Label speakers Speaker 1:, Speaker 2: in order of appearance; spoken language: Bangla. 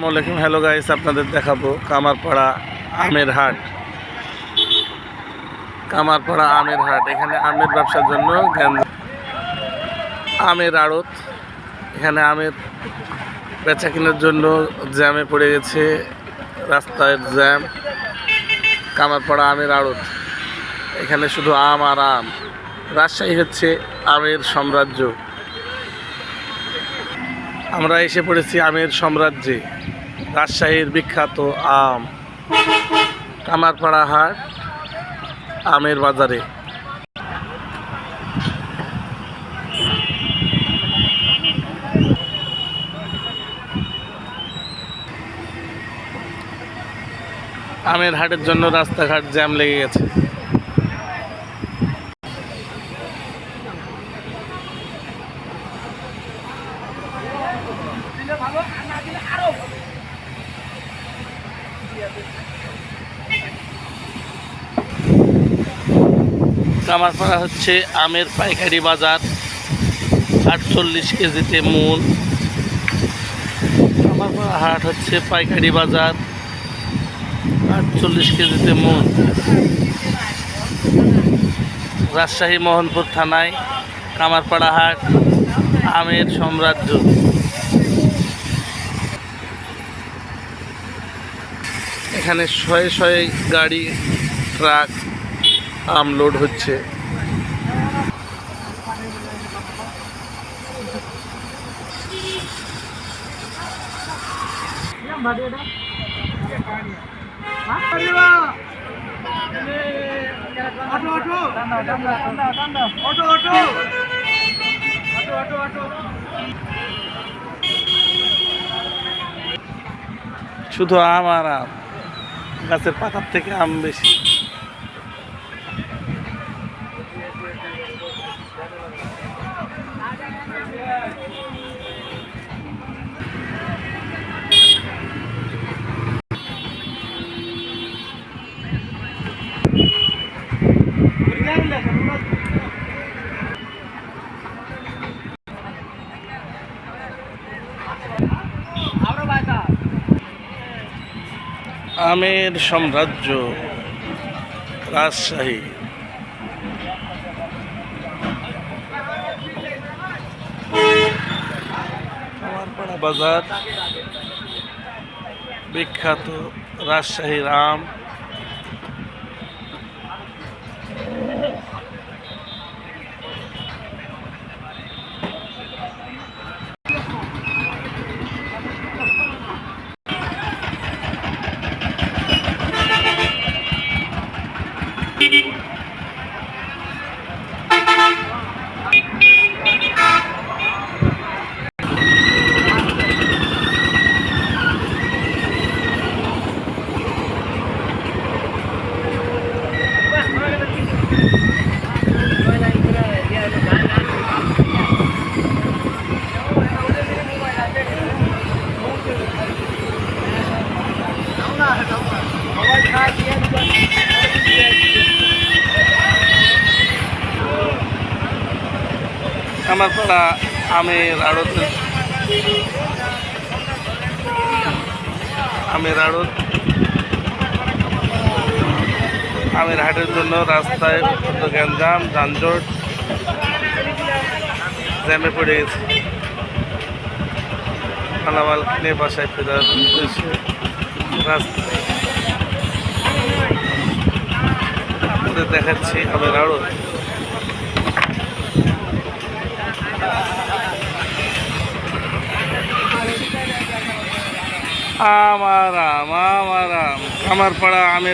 Speaker 1: আসসালামু হ্যালো গাইস, আপনাদের দেখাবো কামারপাড়া আমের হাট। কামারপাড়া আমের হাট, এখানে আমের ব্যবসার জন্য আমের আড়ত। এখানে আমের বেচা কেনার জন্য জ্যামে পড়ে গেছে, রাস্তায় জ্যাম। কামারপাড়া আমের আড়ত, এখানে শুধু আম আর আম। রাজশাহী হচ্ছে আমের সাম্রাজ্য। আমরা এসে পড়েছি আমের সাম্রাজ্যে, রাজশাহীর বিখ্যাত আম। কামারপাড়া হাট আমের বাজারে। আমের হাটের জন্য রাস্তাঘাট জ্যাম লেগে গেছে। কামারপাড়া হচ্ছে আমের পাইকারি বাজার, 48 কেজিতে মূল। কামারপাড়া হাট হচ্ছে পাইকারি বাজার, 48 কেজিতে মূল। রাজশাহী মোহনপুর থানায় কামারপাড়া হাট আমের সাম্রাজ্য। এখানে শয়ে শয়ে গাড়ি, ট্রাক আম লোড হচ্ছে। শুধু আম আর আম, গাছের পাতার থেকে আম বেশি। আমের সাম্রাজ্য রাজশাহী। কামারপাড়া বাজার বিখ্যাত রাজশাহীর আম। কামারপাড়া আমের আড়ত, আমের আড়ত আমের হাটের জন্য রাস্তায় গ্যাঞ্জাম, যানজট, জ্যামে পড়ে গেছে। মালামাল কিনে বাসায় ফেরার উদ্দেশ্যে রাস্তায় দেখাচ্ছি আমের আড়ত। আমার আম, আমার আম, কামারপাড়া আমের